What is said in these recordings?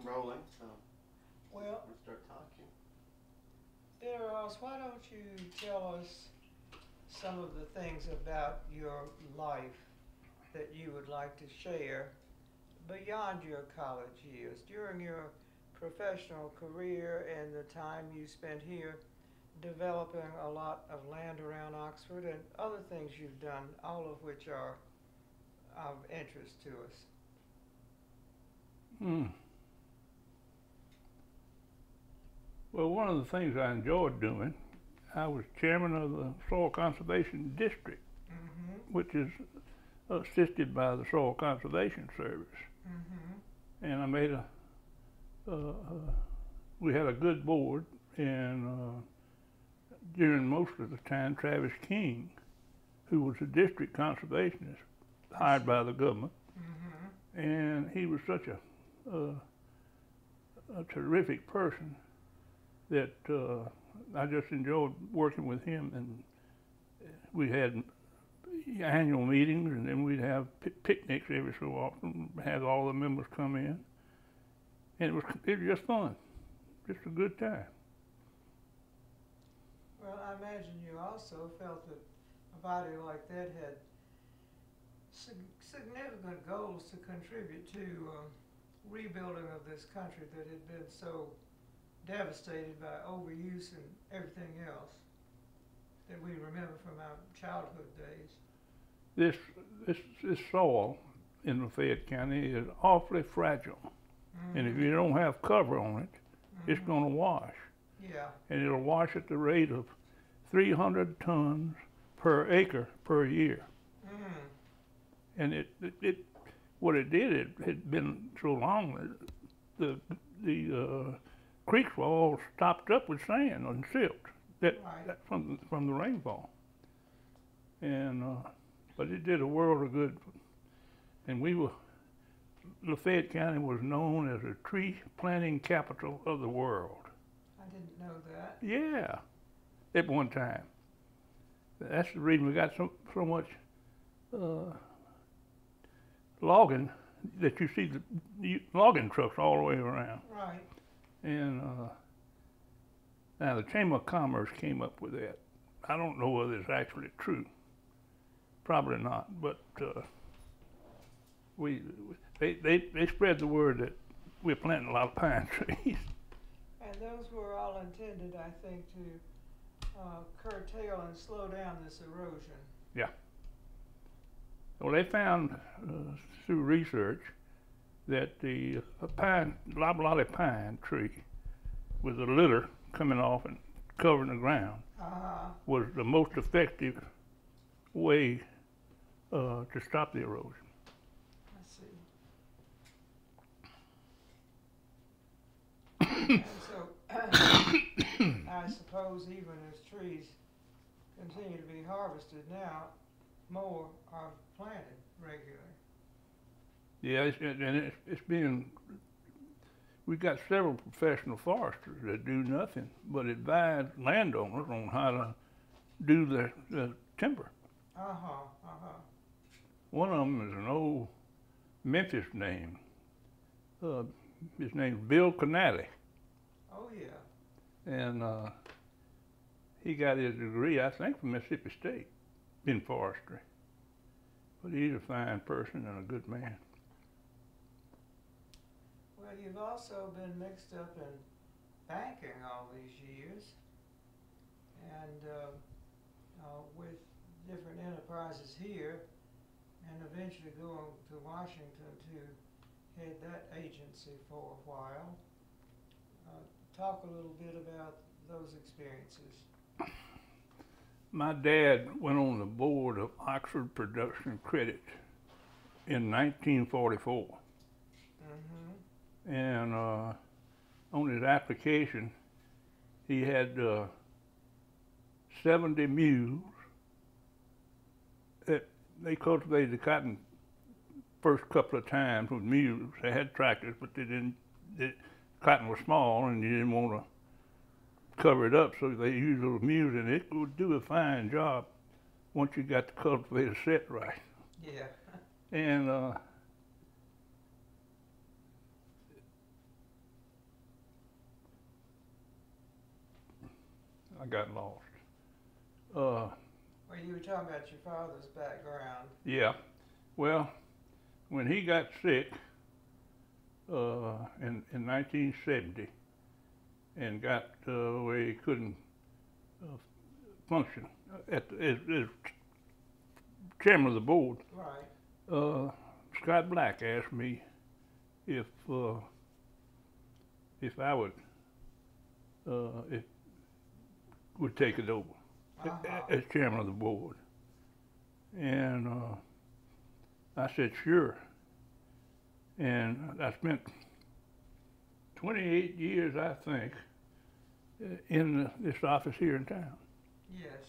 rolling, so Well, we'll start talking. dear Ross, why don't you tell us some of the things about your life that you would like to share beyond your college years, during your professional career and the time you spent here developing a lot of land around Oxford and other things you've done, all of which are of interest to us. Mm. Well, one of the things I enjoyed doing, I was chairman of the Soil Conservation District, Mm-hmm. which is assisted by the Soil Conservation Service. Mm-hmm. And I made we had a good board, and during most of the time, Travis King, who was a district conservationist hired by the government, Mm-hmm. and he was such a terrific person that I just enjoyed working with him. And we had annual meetings, and then we'd have picnics every so often, have all the members come in, and it was just fun, just a good time. Well, I imagine you also felt that a body like that had significant goals to contribute to rebuilding of this country that had been so devastated by overuse and everything else that we remember from our childhood days. This soil in Lafayette County is awfully fragile, and if you don't have cover on it, it's going to wash, Yeah. and it'll wash at the rate of 300 tons per acre per year. And what it did, it had been so long that the creeks were all stopped up with sand and silt that from the rainfall. And but it did a world of good. And Lafayette County was known as a tree planting capital of the world. I didn't know that. Yeah, at one time. That's the reason we got so much logging, that you see the logging trucks all the way around. Right. And now the Chamber of Commerce came up with that. I don't know whether it's actually true. Probably not, but they spread the word that we're planting a lot of pine trees. And those were all intended, I think, to curtail and slow down this erosion. Yeah. Well, they found through research that the loblolly pine tree with the litter coming off and covering the ground was the most effective way to stop the erosion. I see. And so, I suppose even as trees continue to be harvested now, more are planted regularly. Yeah, it's being. We've got several professional foresters that do nothing but advise landowners on how to do the timber. One of them is an old Memphis name. His name's Bill Canale. Oh yeah. And he got his degree, I think, from Mississippi State in forestry. But he's a fine person and a good man. Well, you've also been mixed up in banking all these years, and with different enterprises here, and eventually going to Washington to head that agency for a while. Talk a little bit about those experiences. My dad went on the board of Oxford Production Credit in 1944. And on his application, he had 70 mules that they cultivated the cotton first couple of times with mules. They had tractors, but cotton was small and you didn't want to cover it up, so they used those mules, and it would do a fine job once you got the cultivator set right. Yeah. And I got lost. Well, you were talking about your father's background. Yeah. Well, when he got sick in 1970 and got where he couldn't function as chairman of the board, Right. Scott Black asked me if I would take it over as chairman of the board, and I said sure. And I spent 28 years, I think, in this office here in town. Yes.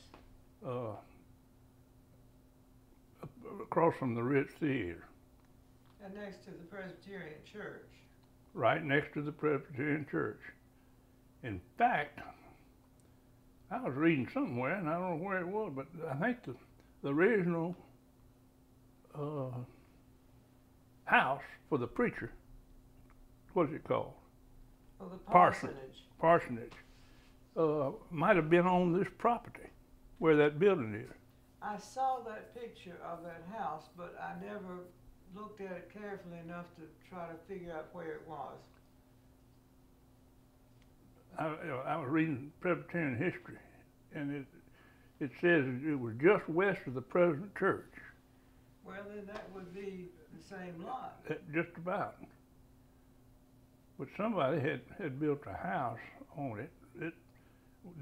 Across from the Ritz Theater. And next to the Presbyterian Church. Right next to the Presbyterian Church. In fact, I was reading somewhere, and I don't know where it was, but I think the original house for the preacher, what is it called? Well, the parsonage. Parsonage. Might have been on this property where that building is. I saw that picture of that house, but I never looked at it carefully enough to try to figure out where it was. I was reading Presbyterian history, and it says it was just west of the present church. Well, then that would be the same lot. Just about. But somebody had built a house on it. It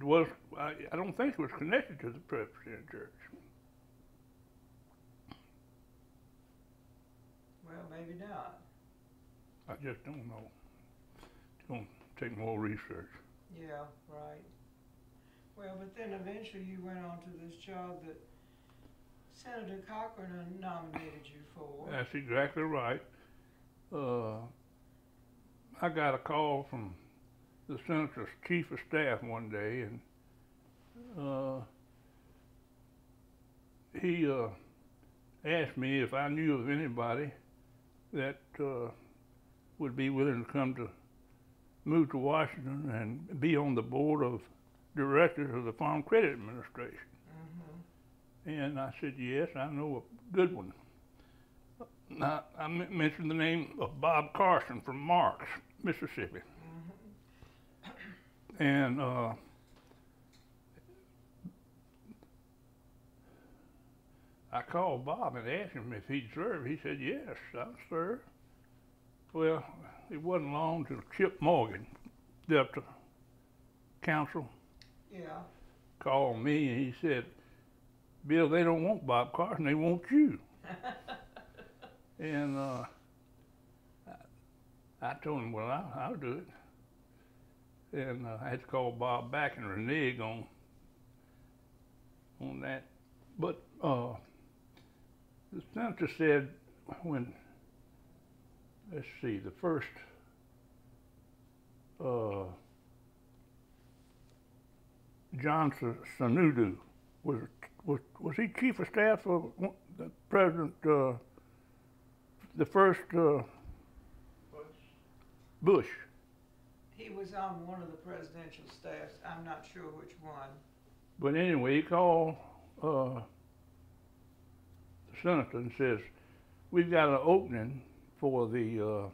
was, I don't think it was connected to the Presbyterian church. Well, maybe not. I just don't know. It's going to take more research. Yeah, right. Well, but then eventually you went on to this job that Senator Cochran nominated you for. That's exactly right. I got a call from the senator's chief of staff one day, and he asked me if I knew of anybody that would be willing to come to move to Washington and be on the board of directors of the Farm Credit Administration. Mm-hmm. And I said, yes, I know a good one. Now, I mentioned the name of Bob Carson from Marks, Mississippi. Mm-hmm. And I called Bob and asked him if he'd serve. He said, yes, I'll serve. Well, it wasn't long till Chip Morgan, the council, called me and he said, Bill, they don't want Bob Carson, they want you. And I told him, well, I'll do it. And I had to call Bob back and renege on that. But the senator said when, let's see, the first John Sununu was he chief of staff for the president, the first Bush? He was on one of the presidential staffs. I'm not sure which one. But anyway, he called the senator and says, we've got an opening for the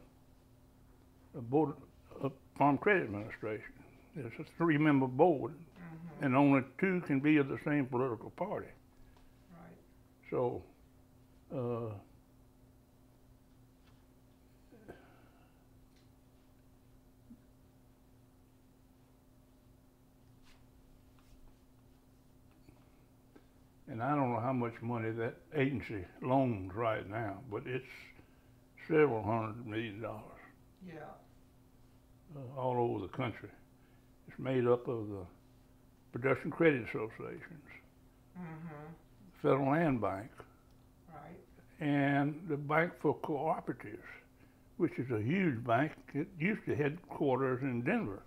Board of Farm Credit Administration. It's a 3-member board, and only 2 can be of the same political party. Right. So, and I don't know how much money that agency loans right now, but it's several $100 million. Yeah. All over the country. It's made up of the Production Credit Associations, Federal Land Bank, right, and the Bank for Cooperatives, which is a huge bank. It used to headquarters in Denver.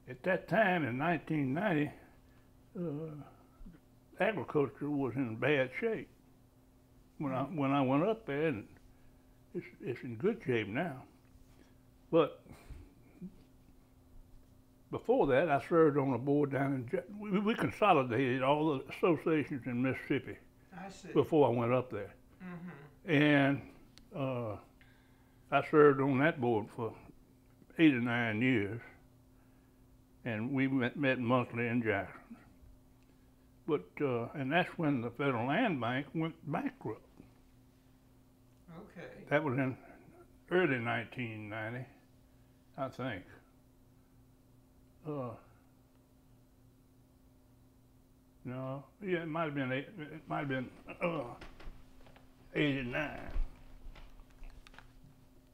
At that time in 1990, agriculture was in bad shape. When I went up there, and it's in good shape now. But before that, I served on a board down in, we consolidated all the associations in Mississippi I see. before I went up there. Mm-hmm. And I served on that board for 8 or 9 years. And we met monthly in Jackson. But, and that's when the Federal Land Bank went bankrupt. Okay. That was in early 1990, I think. No, yeah, it might have been 89.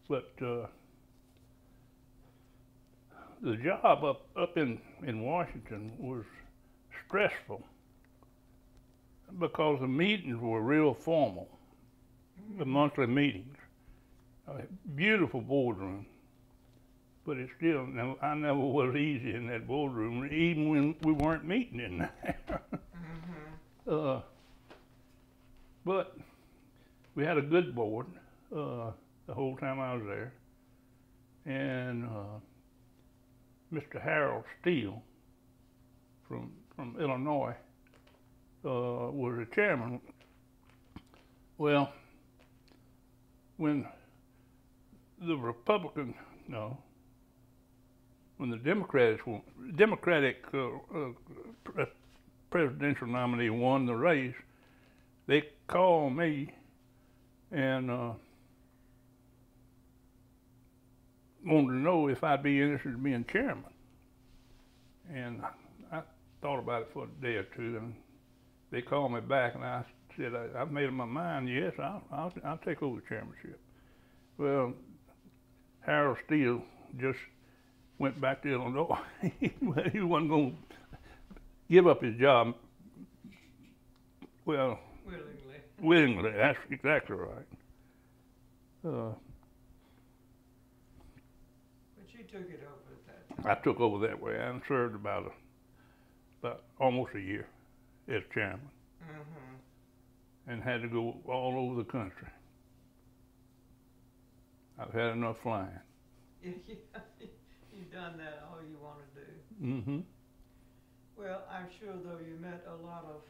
But the job up in Washington was stressful because the meetings were real formal, the monthly meetings. Beautiful boardroom, but it still, I never was easy in that boardroom, even when we weren't meeting in there. Mm-hmm. But we had a good board the whole time I was there, and Mr. Harold Steele from Illinois was the chairman. Well, when the Democratic presidential nominee won the race, they called me and wanted to know if I'd be interested in being chairman. And I thought about it for a day or two, and they called me back, and I said, I've made up my mind, yes, I'll take over the chairmanship. Well, Harold Steele just went back to Illinois. He wasn't going to give up his job. Well, willingly, that's exactly right. But you took it over at that time. I took over that way and served about almost a year as chairman. Mm-hmm. And had to go all over the country. I've had enough flying. You've done that all you want to do. Mm-hmm. Well, I'm sure, though, you met a lot of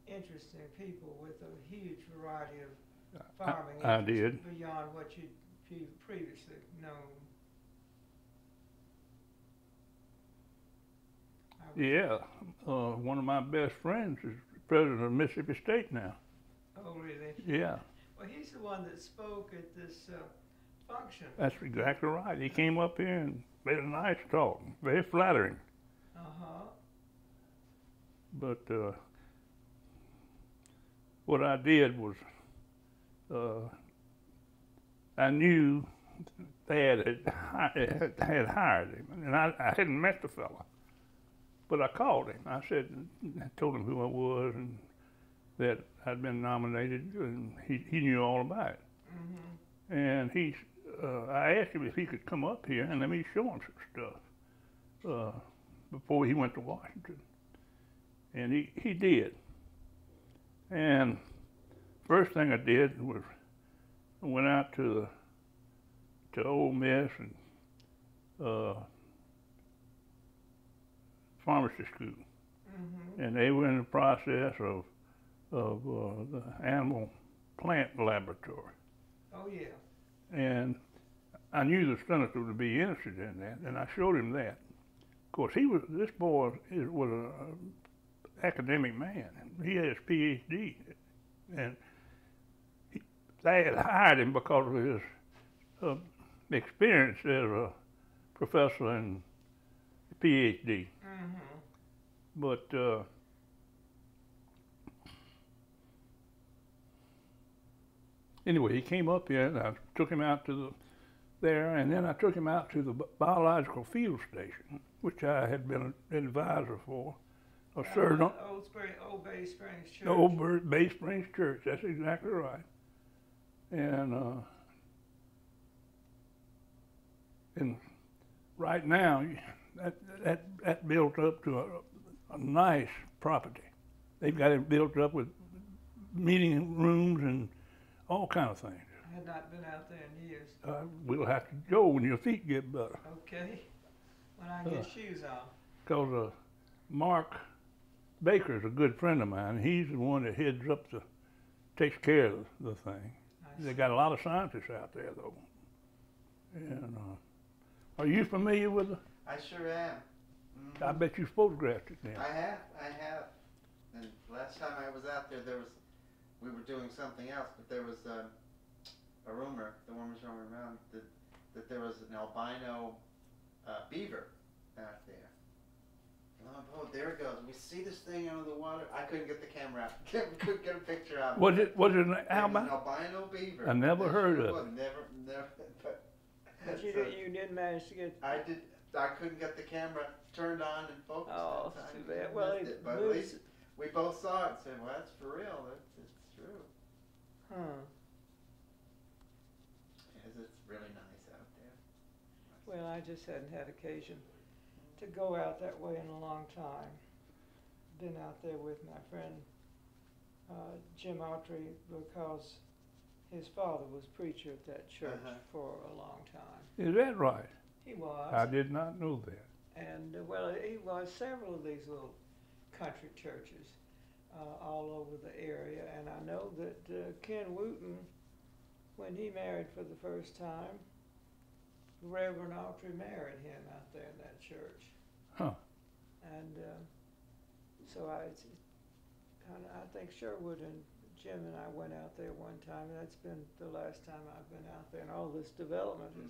interesting people with a huge variety of farming I did. beyond what you'd previously known. Yeah, one of my best friends is president of Mississippi State now. Oh, really? Yeah. Well, he's the one that spoke at this function. That's exactly right. He came up here and made a nice talk, very flattering. Uh-huh. But what I did was, I knew Thad had hired him, and I hadn't met the fella. But I called him. I told him who I was and that I'd been nominated, and he knew all about it. Mm-hmm. And I asked him if he could come up here and let me show him some stuff before he went to Washington. And he did. And first thing I did was I went out to Ole Miss and pharmacy school. Mm-hmm. And they were in the process of the animal plant laboratory. Oh, yeah. And I knew the senator would be interested in that, and I showed him that. Of course, this boy was an academic man. He had his PhD, and they had hired him because of his experience as a professor and PhD. Mm-hmm. But anyway, he came up here, and I took him out to there, and then I took him out to the biological field station, which I had been an advisor for. Old Bay Springs Church. Old Bay Springs Church, that's exactly right. And right now, that built up to a nice property. They've got it built up with meeting rooms and all kind of things. I had not been out there in years. We'll have to go when your feet get better. Okay. When I get shoes on. Because Mark Baker's a good friend of mine. He's the one that heads up takes care of the thing. They got a lot of scientists out there, though. And are you familiar with it? I sure am. Mm-hmm. I bet you photographed it then. I have. And last time I was out there, we were doing something else, but there was a rumor, the one was going around, that there was an albino beaver out there. Oh, there it goes. We see this thing under the water. I couldn't get the camera out. Couldn't get a picture out. Was it an albino? An albino beaver. I never heard of it. Never. But you didn't manage to get. I did. I couldn't get the camera turned on and focused. Oh, too bad. Well, but at least we both saw it and said, "Well, that's for real. It's true." Huh. It's really nice out there. Well, I just hadn't had occasion to go out that way in a long time. Been out there with my friend Jim Autry because his father was preacher at that church for a long time. Is that right? He was. I did not know that. And well, he was several of these little country churches all over the area. And I know that Ken Wooten, when he married for the first time, Reverend Autry married him out there in that church. Huh. And so I think Sherwood and Jim and I went out there one time, and that's been the last time I've been out there, and all this development has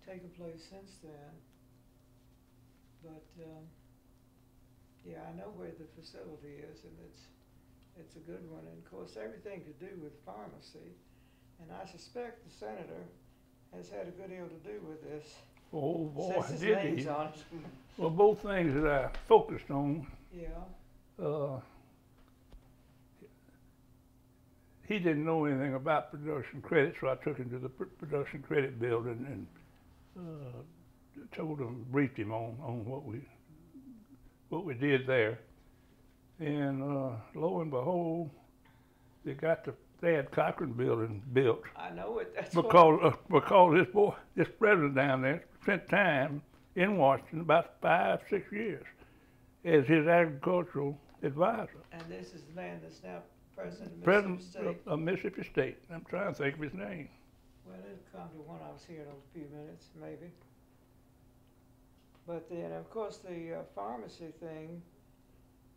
taken place since then. But yeah, I know where the facility is, and it's a good one, and of course everything to do with pharmacy, and I suspect the senator has had a good deal to do with this. Oh boy, Says his did name's he? on it. Well, both things that I focused on. Yeah. He didn't know anything about production credit, so I took him to the production credit building and told him, briefed him on what we did there. And lo and behold, they got the Thad Cochran building built. I know it. That's because this president down there spent time in Washington, about 5-6 years, as his agricultural advisor. And this is the man that's now president of Mississippi State. I'm trying to think of his name. Well, it'll come to one I was here in a few minutes, maybe. But then, of course, the pharmacy thing,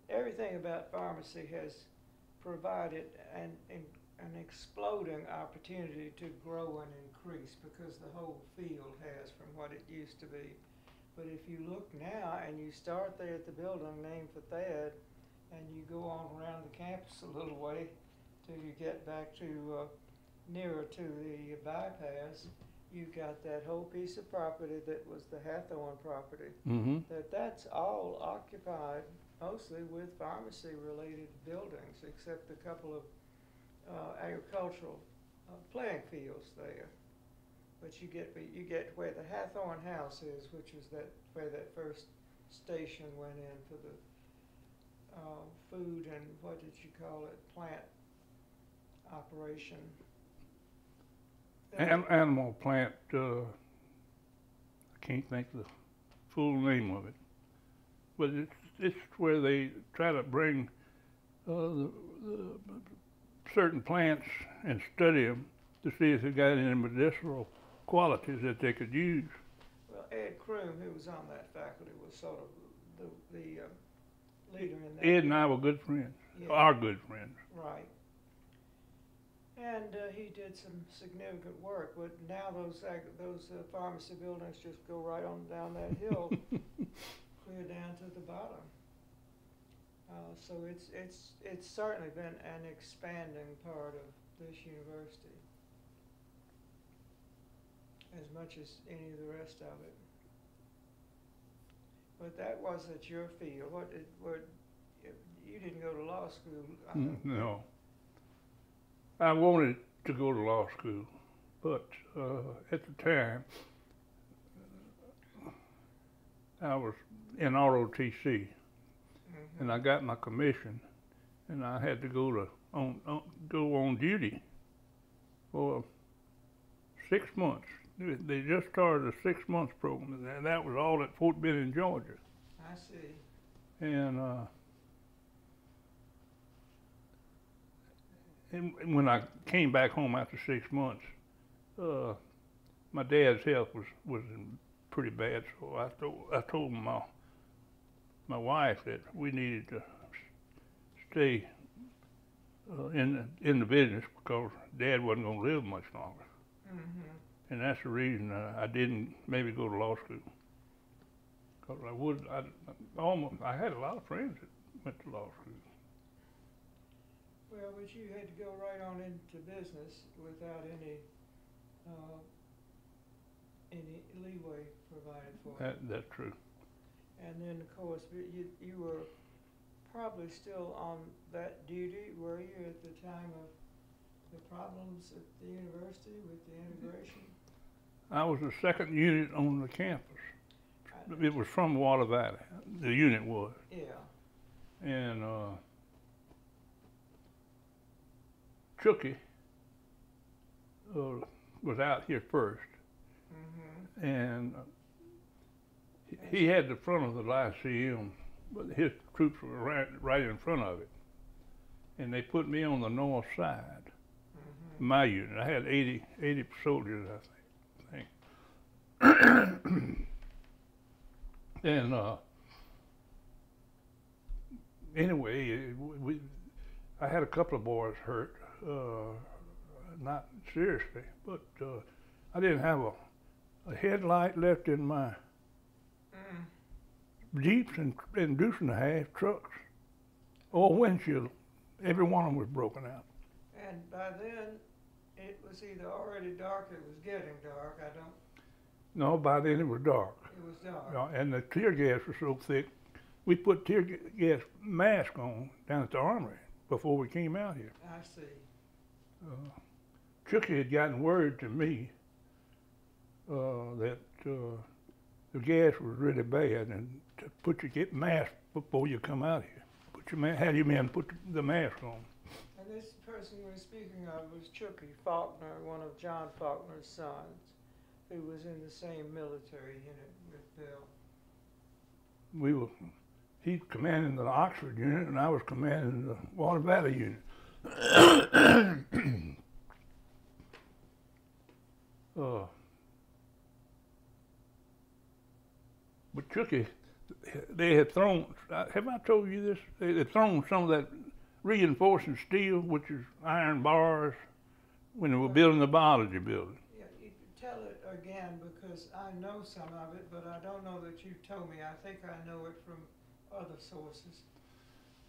everything about pharmacy has provided an exploding opportunity to grow and increase, because the whole field has from what it used to be. But if you look now and you start there at the building named for Thad, and you go on around the campus a little way till you get back to nearer to the bypass, you've got that whole piece of property that was the Hathorne property. Mm-hmm. That's all occupied mostly with pharmacy-related buildings, except a couple of agricultural playing fields there. But you get where the Hathorne House is, which is where that first station went in for the food and what did you call it, plant operation. Animal plant, I can't think of the full name of it, but it's where they try to bring the certain plants and study them to see if they got any medicinal qualities that they could use. Well, Ed Kroom, who was on that faculty, was sort of the leader in that. Ed and I were good friends, are good friends. Right. And he did some significant work, but now those pharmacy buildings just go right on down that hill, clear down to the bottom. So it's certainly been an expanding part of this university, as much as any of the rest of it. But that wasn't your field. You didn't go to law school? No. I wanted to go to law school, but at the time, I was in ROTC, and I got my commission, and I had to go on duty for 6 months They just started a 6 month program, and that was all at Fort Benning, Georgia. I see. And when I came back home after 6 months, my dad's health was pretty bad. So I told my wife that we needed to stay in the business because Dad wasn't going to live much longer. Mm-hmm. And that's the reason I didn't maybe go to law school. Because I had a lot of friends that went to law school. Well, but you had to go right on into business without any leeway provided for you. That's true. And then, of course, you were probably still on that duty, were you, at the time of the problems at the university with the integration? I was the second unit on the campus. It was from Water Valley. The unit was. Yeah. And Chucky was out here first. Mm-hmm. And he had the front of the Lyceum, but his troops were right in front of it. And they put me on the north side, Mm-hmm. my unit. I had 80 soldiers, I think. And anyway, I had a couple of boys hurt, not seriously, but I didn't have a headlight left in my Jeeps and deuce and a half trucks, or windshield. Every one of them was broken out. And by then, it was either already dark or it was getting dark. No, by then it was dark. It was dark. And the tear gas was so thick, we put tear gas mask on down at the armory before we came out here. I see. Chucky had gotten word to me that the gas was really bad, and to put your mask before you come out here. Have your men put the mask on. And this person we're speaking of was Chucky Faulkner, one of John Faulkner's sons, who was in the same military unit with Bill. He commanded the Oxford unit, and I was commanding the Water Valley unit. But Chucky, they had thrown, have I told you this? They had thrown some of that reinforcing steel, which is iron bars, when they were building the biology building. Yeah, you tell it again, because I know some of it, but I don't know that you've told me. I think I know it from other sources.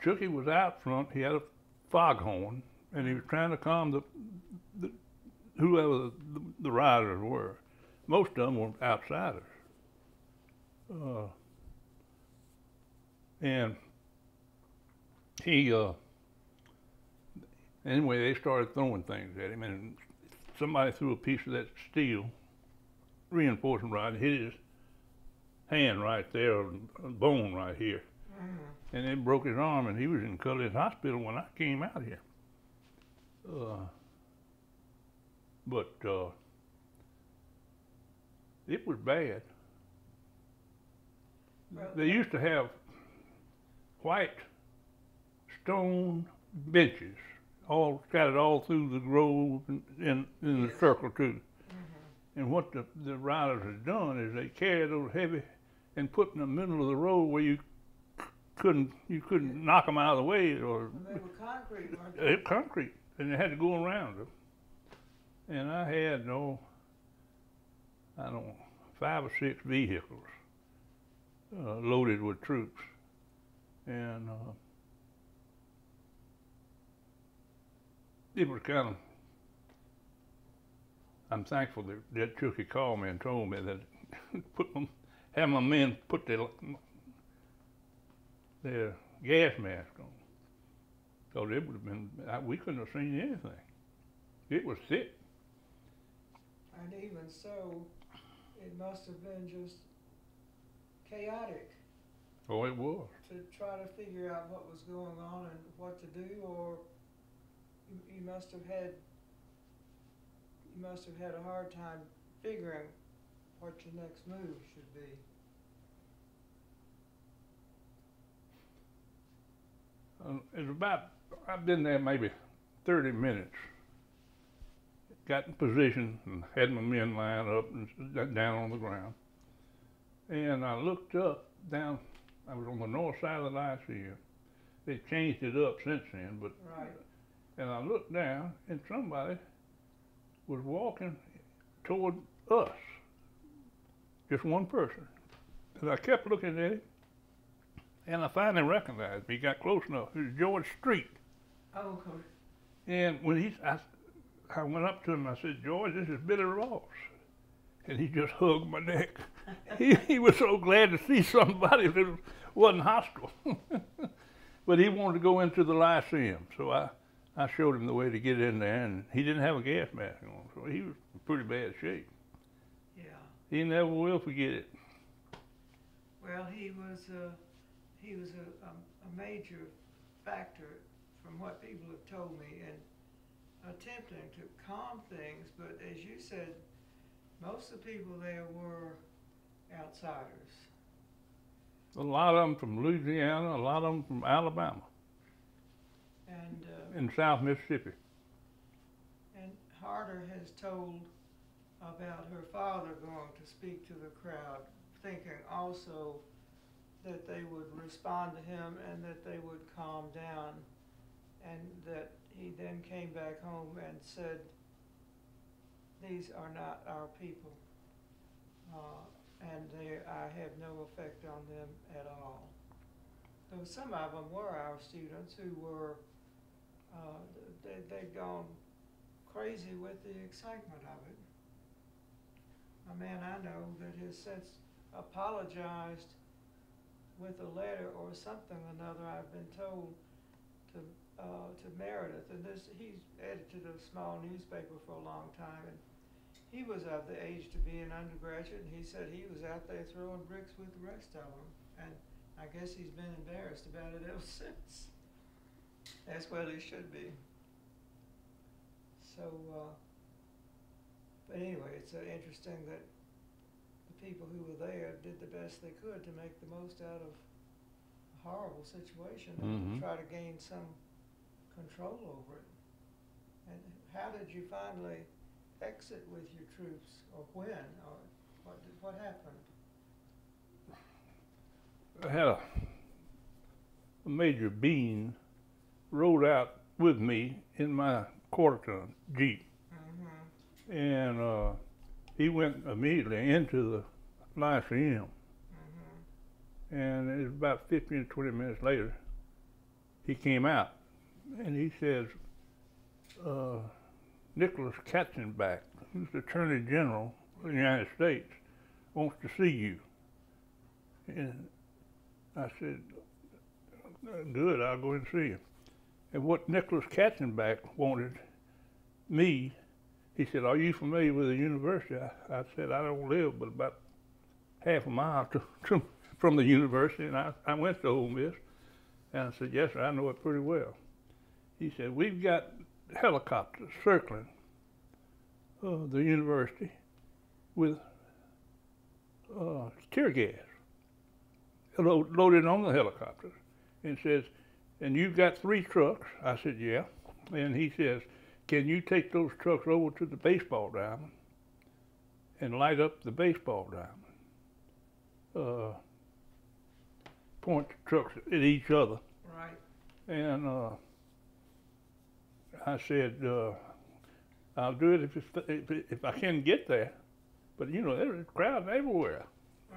Chucky was out front. He had a foghorn, and he was trying to calm whoever the riders were. Most of them were outsiders. And he, anyway, they started throwing things at him, and somebody threw a piece of that steel reinforcing rod and hit his hand right there, a bone right here. Mm-hmm. And it broke his arm, and he was in Cullinan Hospital when I came out here. But it was bad. Well, they used to have white stone benches, all scattered all through the grove and in the circle too. Mm-hmm. And what the riders had done is they carried those heavy and put in the middle of the road where you couldn't knock them out of the way. Or they were concrete, weren't they? Concrete, and they had to go around them. And I had 5 or 6 vehicles loaded with troops, and it was kind of. I'm thankful that Chucky called me and told me that have my men put their gas mask on, because it would have been, we couldn't have seen anything. It was thick. And even so, it must have been just chaotic. Oh, it was. To try to figure out what was going on and what to do, or you must have had a hard time figuring what your next move should be. It's about, I've been there maybe 30 minutes. Got in position and had my men lined up and down on the ground. And I looked up, down, I was on the north side of the Lyceum. They changed it up since then, but, Right. and I looked down and somebody was walking toward us. Just one person. And I kept looking at him, and I finally recognized him. He got close enough. It was George Street. Oh, okay. And when I went up to him, I said, George, this is Billy Ross. And he just hugged my neck. He was so glad to see somebody that wasn't hostile. But he wanted to go into the Lyceum, so I showed him the way to get in there, and he didn't have a gas mask on, so he was in pretty bad shape. Yeah. He never will forget it. Well, he was a major factor from what people have told me in attempting to calm things, but as you said, most of the people there were outsiders. A lot of them from Louisiana, a lot of them from Alabama, And South Mississippi. and Harder has told about her father going to speak to the crowd, thinking also that they would respond to him and that they would calm down, and that he then came back home and said, these are not our people, and I have no effect on them at all. Though some of them were our students who were, they'd gone crazy with the excitement of it. A man I know that has since apologized with a letter or something or another, I've been told, to Meredith, and he's edited a small newspaper for a long time, and he was of the age to be an undergraduate, and he said he was out there throwing bricks with the rest of them, and I guess he's been embarrassed about it ever since. As well he should be. So, but anyway, it's interesting that the people who were there did the best they could to make the most out of a horrible situation and to try to gain some control over it. And how did you finally exit with your troops, or when, or what happened? I had a Major Bean rode out with me in my quarter-ton Jeep. Mm-hmm. And he went immediately into the Lyceum. Mm-hmm. And it was about 15 to 20 minutes later, he came out, and he says, Nicholas Katzenbach, who's the Attorney General of the United States, wants to see you. And I said, good, I'll go and see him. And what Nicholas Katzenbach wanted me, he said, are you familiar with the university? I said, I don't live but about half a mile from the university, and I went to Ole Miss. And I said, yes, sir, I know it pretty well. He said, we've got helicopters circling the university with tear gas loaded on the helicopters, and says, and you've got 3 trucks. I said, yeah. And he says, can you take those trucks over to the baseball diamond and light up the baseball diamond? Point the trucks at each other. Right. And I said, I'll do it if I can get there. But you know, there's crowds everywhere.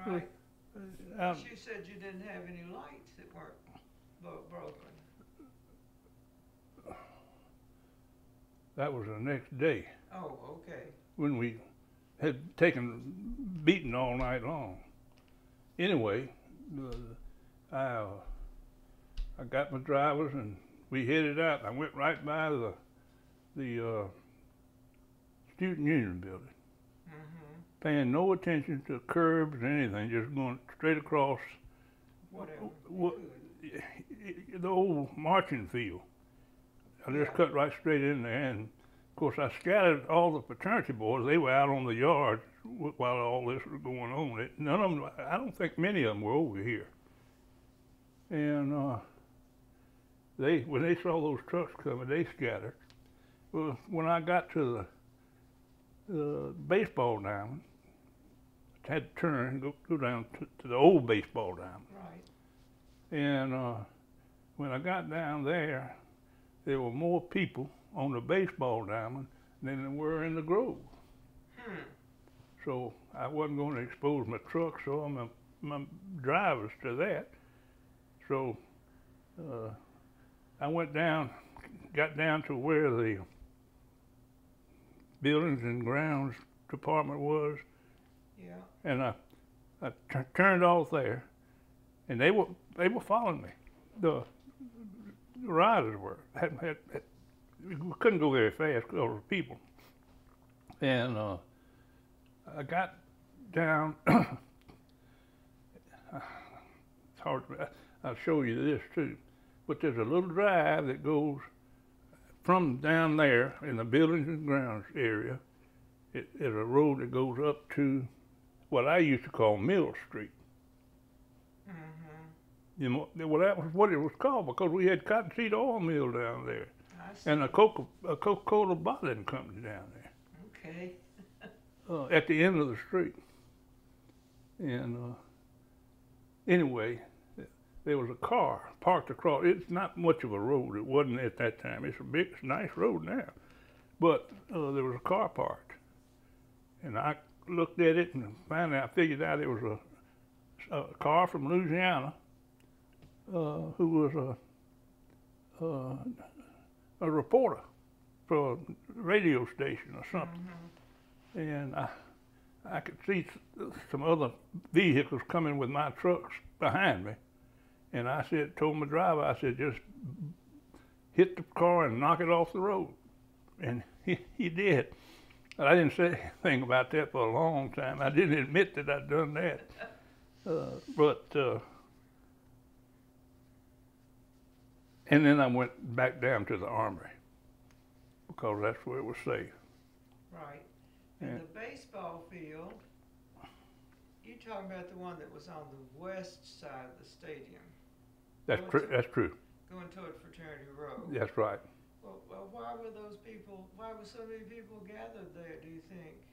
Right. Um, But you said you didn't have any lights that weren't broken. That was the next day Oh, okay. when we had taken beating all night long. Anyway, I got my drivers and we headed out. I went right by the student union building, Mm-hmm. paying no attention to curbs or anything, just going straight across Whatever. the old marching field. I just cut right straight in there, and of course I scattered all the fraternity boys. They were out on the yard while all this was going on. None of them, I don't think many of them were over here. And when they saw those trucks coming, they scattered. Well, when I got to the baseball diamond, I had to turn and go down to the old baseball diamond. Right. And when I got down there, there were more people on the baseball diamond than there were in the grove. So I wasn't going to expose my trucks or my drivers to that. So I went down, got down to where the buildings and grounds department was. Yeah. And I turned off there, and they were following me. The riders were. We couldn't go very fast because of the people. And I got down. It's hard. I'll show you this too. But there's a little drive that goes from down there in the buildings and grounds area. There's a road that goes up to what I used to call Mill Street. Mm-hmm. You know, well, that was what it was called because we had cottonseed oil mill down there, and a Coca-Cola bottling company down there. Okay. At the end of the street. And anyway, there was a car parked across. It's not much of a road. It wasn't at that time. It's a nice road now. But there was a car parked. And I looked at it and finally I figured out it was a car from Louisiana who was a reporter for a radio station or something. Mm-hmm. And I could see some other vehicles coming with my trucks behind me. And I told my driver, I said, just hit the car and knock it off the road. And he did. But I didn't say anything about that for a long time. I didn't admit that I'd done that. And then I went back down to the armory because that's where it was safe. Right. And the baseball field, you're talking about the one that was on the west side of the stadium. That's true. Going toward Fraternity Road. That's right. Well, why were so many people gathered there, do you think?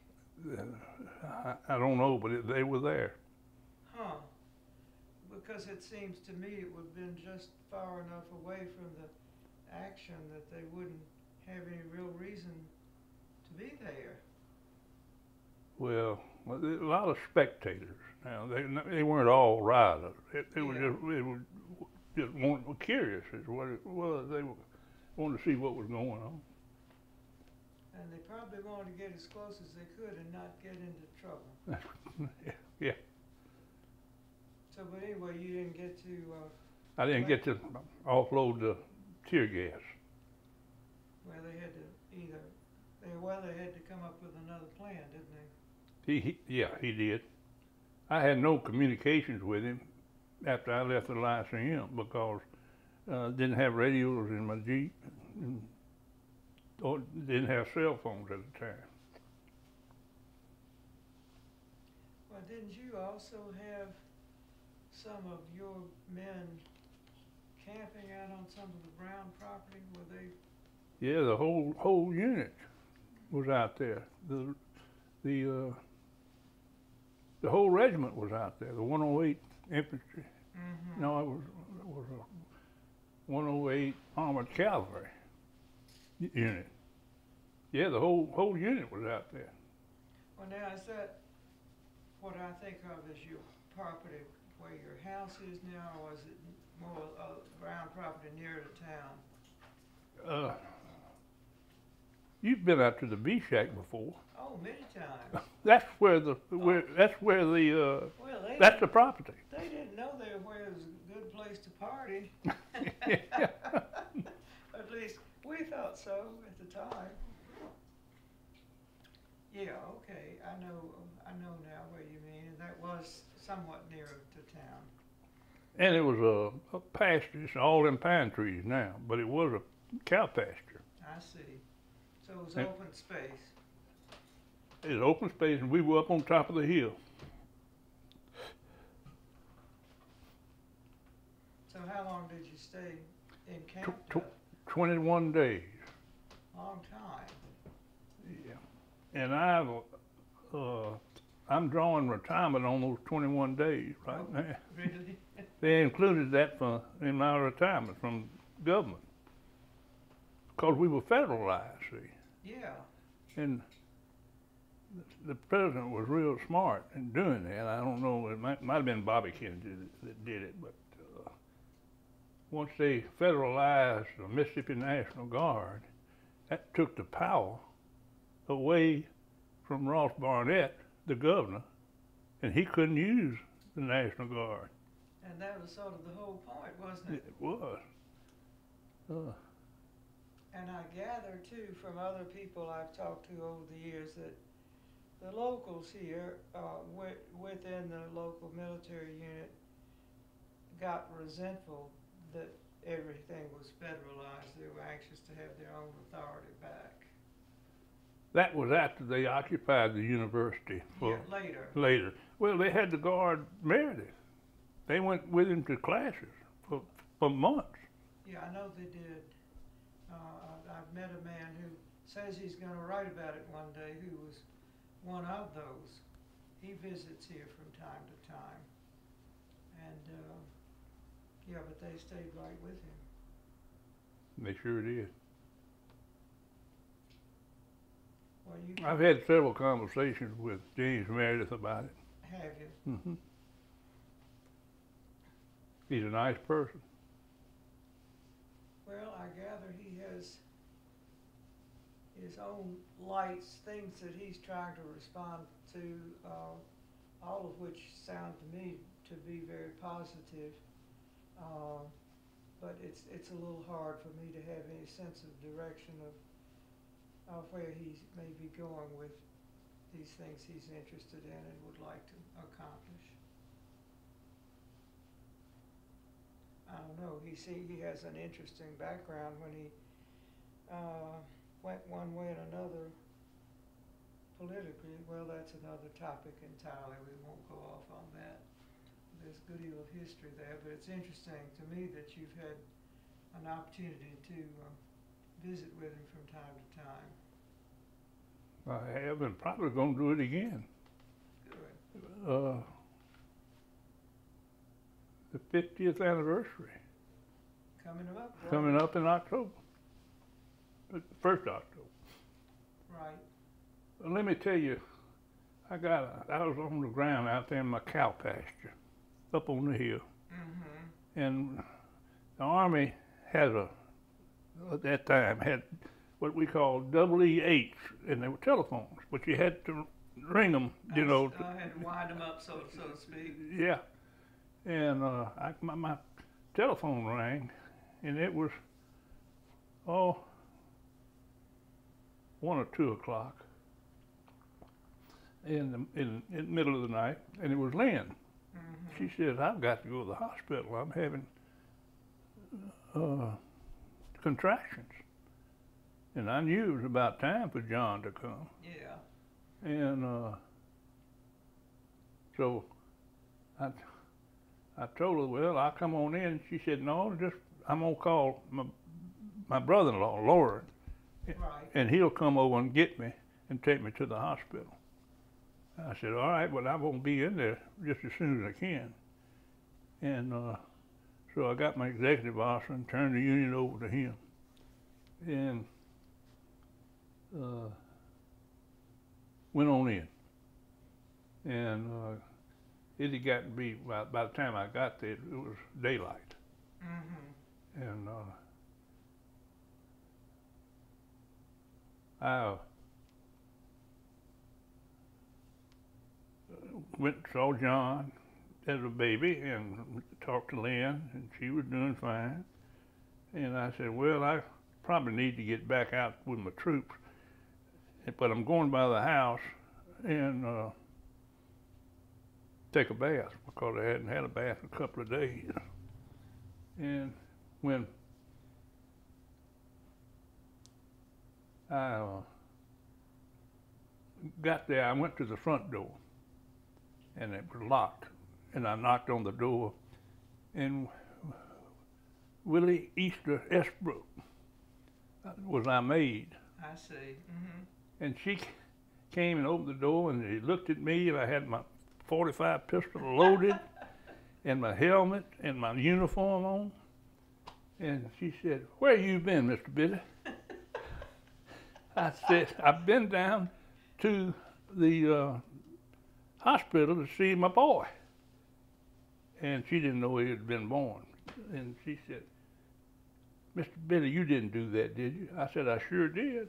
I don't know, but they were there. Huh. Because it seems to me it would have been just far enough away from the action that they wouldn't have any real reason to be there. Well, a lot of spectators. Now they weren't all riders. They were just curious as what it was. They wanted to see what was going on. And they probably wanted to get as close as they could and not get into trouble. Yeah. So, but anyway, you didn't get to. I didn't get to offload the tear gas. Well, they had to they had to come up with another plan, didn't they? He did. I had no communications with him after I left the Lyceum because didn't have radios in my Jeep, or didn't have cell phones at the time. Well, didn't you also have some of your men camping out on some of the Brown property? Were they? Yeah, the whole unit was out there. The whole regiment was out there. The 108 infantry. Mm-hmm. No, it was a 108 armored cavalry unit. Yeah, the whole unit was out there. Well, now is that what I think of as your property where your house is now, or is it more Brown property near the town? You've been out to the B shack before. Oh, many times. That's the property. They didn't know there where it was a good place to party. At least we thought so at the time. Yeah, okay, I know now what you mean, and that was somewhat nearer to town. And it was a pasture. It's all in pine trees now, but it was a cow pasture. I see. So it was open space. It's open space, and we were up on top of the hill. So how long did you stay in Tw- camp? tw- 21 days. Long time. Yeah. And I'm drawing retirement on those 21 days right now. Really? They included that in my retirement from government. Because we were federalized, see. Yeah. And the president was real smart in doing that. I don't know, it might have been Bobby Kennedy that did it, but once they federalized the Mississippi National Guard, that took the power away from Ross Barnett, the governor, and he couldn't use the National Guard. And that was sort of the whole point, wasn't it? It was. And I gather too from other people I've talked to over the years that the locals here, within the local military unit, got resentful that everything was federalized. They were anxious to have their own authority back. That was after they occupied the university for Later. Well, they had to guard Meredith. They went with him to classes for months. Yeah, I know they did. I've met a man who says he's going to write about it one day, who was one of those. He visits here from time to time. And, yeah, but they stayed right with him. They sure did. Well, I've had several conversations with James Meredith about it. Have you? Mm-hmm. He's a nice person. Well, I gather he has his own lights, things that he's trying to respond to, all of which sound to me to be very positive. But it's a little hard for me to have any sense of direction of where he may be going with these things he's interested in and would like to accomplish. I don't know. He has an interesting background when he went one way and another politically. Well, that's another topic entirely. We won't go off on that. There's a good deal of history there, but it's interesting to me that you've had an opportunity to visit with him from time to time. I have, and probably going to do it again. Good. The 50th anniversary. Coming up? Right? Coming up in October. 1st October. Right. Well, let me tell you, I was on the ground out there in my cow pasture, up on the hill. Mm-hmm. And the Army at that time, had what we called EEH, and they were telephones, but you had to ring them, you know. I had to wind them up, so to speak. Yeah. And my telephone rang, and it was, 1 or 2 o'clock in the middle of the night, and it was Lynn. Mm-hmm. She said, I've got to go to the hospital. I'm having contractions. And I knew it was about time for John to come. Yeah. And so I told her, well, I'll come on in. She said, no, I'm going to call my brother-in-law, Lauren, Right. and he'll come over and get me and take me to the hospital. I said, all right, but I won't be in there just as soon as I can. And so I got my executive officer and turned the unit over to him. And went on in. And it had gotten to be, by the time I got there, it was daylight. Mm-hmm. And I went and saw John as a baby and talked to Lynn, and she was doing fine. And I said, well, I probably need to get back out with my troops, but I'm going by the house and take a bath, because I hadn't had a bath in a couple of days. And when I got there, I went to the front door, and it was locked. And I knocked on the door, and Willie Easter Esbrook was our maid. I see. Mm-hmm. And she came and opened the door, and she looked at me, and I had my .45 pistol loaded, and my helmet, and my uniform on. And she said, "Where you been, Mr. Billy?" I said, "I've been down to the hospital to see my boy." And she didn't know he had been born. And she said, "Mr. Billy, you didn't do that, did you?" I said, "I sure did."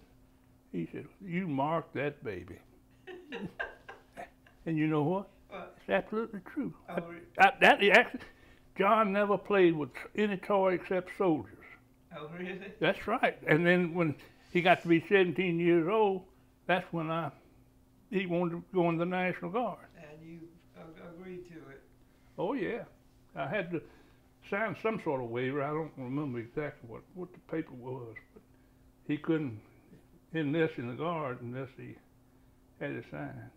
He said, "You marked that baby." And you know what? It's absolutely true. John never played with any toy except soldiers. Oh, really? That's right. And then when he got to be 17 years old, that's when he wanted to go in the National Guard. And you agreed to it. Oh, yeah. I had to sign some sort of waiver. I don't remember exactly what the paper was, but he couldn't enlist in the Guard unless he had it signed.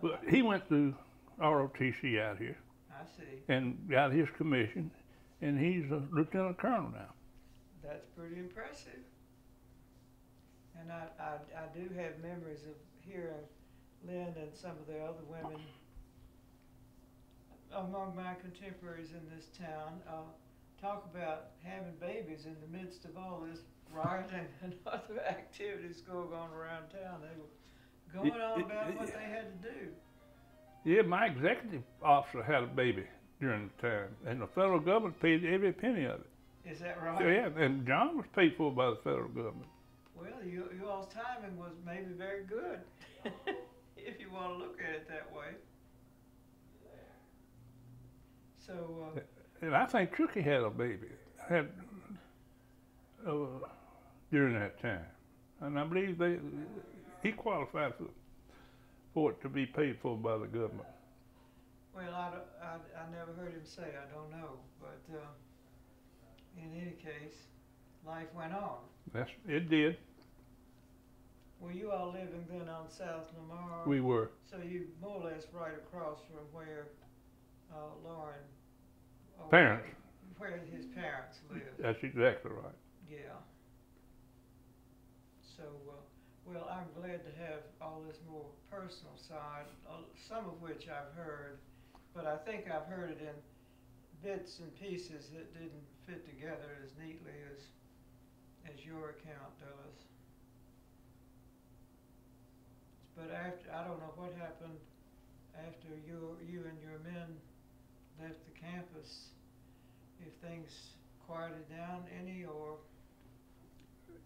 But he went through ROTC out here. I see. And got his commission, and he's a lieutenant colonel now. That's pretty impressive. And I do have memories of hearing Lynn and some of the other women among my contemporaries in this town talk about having babies in the midst of all this rioting and other activities going on around town. They were going on about what they had to do. Yeah, my executive officer had a baby during the time, and the federal government paid every penny of it. Is that right? Yeah, and John was paid for by the federal government. Well, you all's timing was maybe very good, if you want to look at it that way. So. And I think Chucky had a baby during that time, and I believe he qualified for it to be paid for by the government. Well, I never heard him say. I don't know, but in any case, life went on. It did. Were you all living then on South Lamar? We were. So you more or less right across from where Lauren. Parents. Where his parents lived. That's exactly right. Yeah. So, well, I'm glad to have all this more personal side, some of which I've heard, but I think I've heard it in bits and pieces that didn't fit together as neatly as your account does. But I don't know what happened after you and your men left the campus, if things quieted down any, or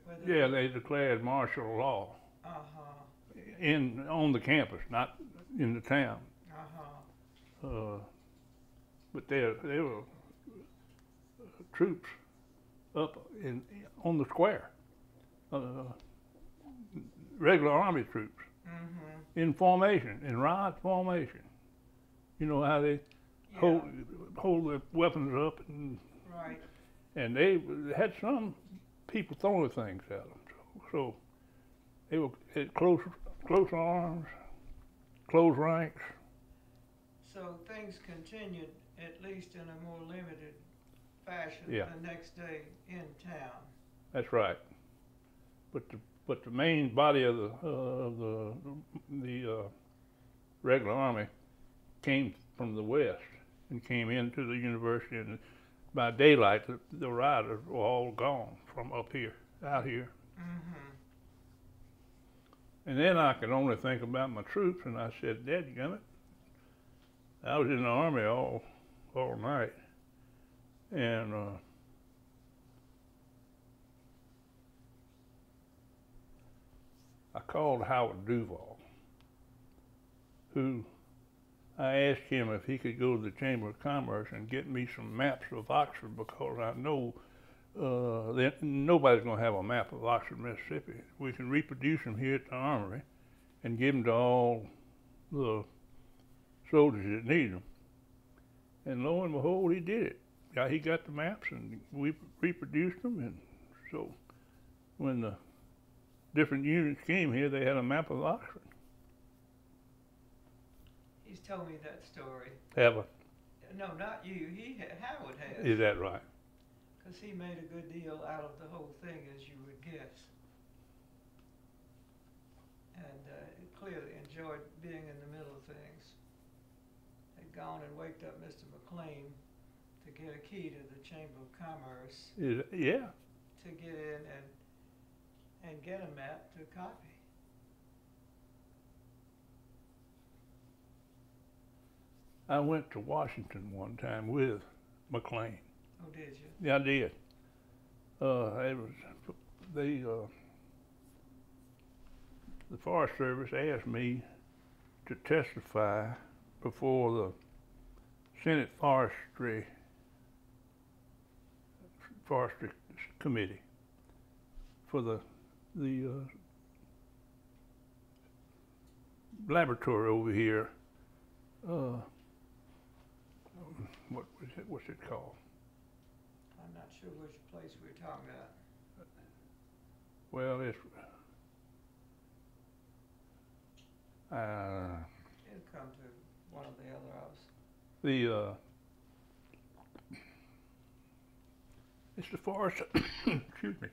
whether... Yeah, they declared martial law. Uh-huh. On the campus, not in the town. Uh-huh. But there were troops up on the square, regular army troops, Mm-hmm. in formation, in riot formation. You know how they hold their weapons up, Right. and they had some people throwing things at them. So they were at close arms, close ranks. So things continued, at least in a more limited fashion, Yeah. the next day in town. That's right. But the main body of the regular army came from the west and came into the university, and by daylight the rioters were all gone from up here, out here. Mm-hmm. And then I could only think about my troops, and I said, "Dadgummit, I was in the army all night, and I called Howard Duval, who I asked him if he could go to the Chamber of Commerce and get me some maps of Oxford, because I know that nobody's going to have a map of Oxford, Mississippi. We can reproduce them here at the Armory and give them to all the soldiers that need them." And lo and behold, he did it. He got the maps, and we reproduced them, and so when the different units came here, they had a map of Oxford. He's told me that story. Have No, not you. Howard has. Is that right? Because he made a good deal out of the whole thing, as you would guess. And he clearly enjoyed being in the middle of things. Had gone and waked up Mr. McLean to get a key to the Chamber of Commerce Yeah. to get in and get a map to copy. I went to Washington one time with McLean. Oh, did you? Yeah, I did. It was the Forest Service asked me to testify before the Senate Forestry Committee for the laboratory over here. What's it called? I'm not sure which place we're talking about. Well, it's It'll come to one of the other of us. It's the forest. Excuse me.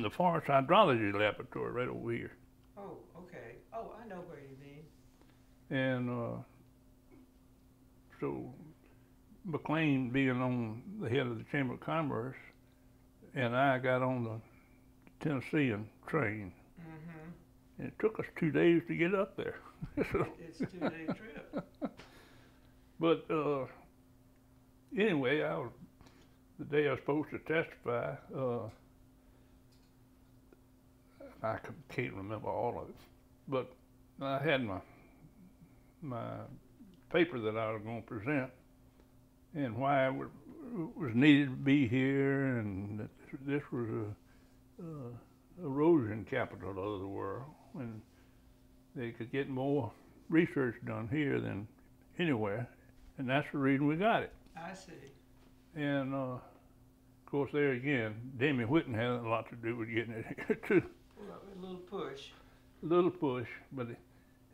The Forest Hydrology Laboratory right over here. Oh, okay. Oh, I know where you mean. And so McLean being on the head of the Chamber of Commerce, and I got on the Tennessean train. Mm-hmm. And it took us 2 days to get up there. So, It's a 2-day trip. but anyway, the day I was supposed to testify, I can't remember all of it, but I had my paper that I was going to present and why it was needed to be here, and that this was a erosion capital of the world, and they could get more research done here than anywhere, and that's the reason we got it. I see. And of course, there again, Damien Whitten had a lot to do with getting it here too. Well, a little push. A little push, but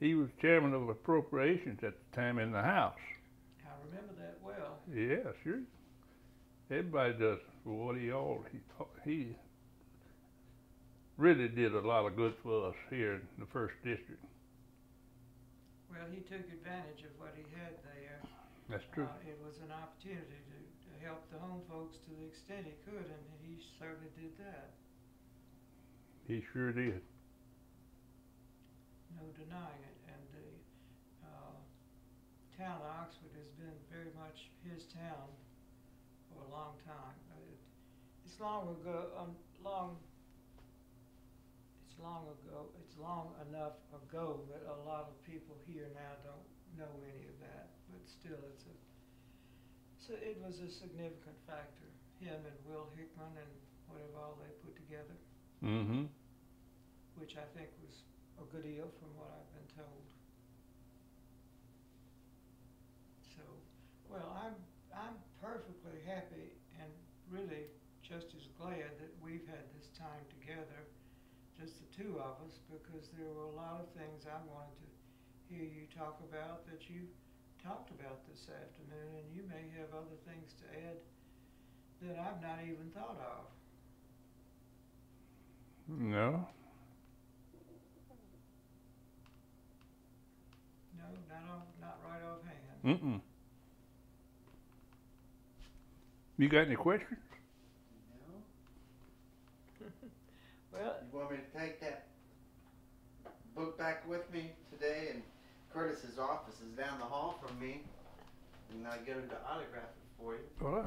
he was chairman of appropriations at the time in the House. I remember that well. Yeah, sure. Everybody does for what he really did a lot of good for us here in the first district. Well, he took advantage of what he had there. That's true. It was an opportunity to help the home folks to the extent he could, and he certainly did that. He sure did. No denying it. And the town of Oxford has been very much his town for a long time. It's long enough ago that a lot of people here now don't know any of that. But still, it was a significant factor. Him and Will Hickman and whatever all they put together. Mm-hmm. Which I think was a good deal from what I've been told. So, well, I'm perfectly happy and really just as glad that we've had this time together, just the two of us, because there were a lot of things I wanted to hear you talk about that you talked about this afternoon, and you may have other things to add that I've not even thought of. No. No, not right offhand. Mm-mm. You got any questions? No? Well, You want me to take that book back with me today? And Curtis's office is down the hall from me, and I get him to autograph it for you. Well,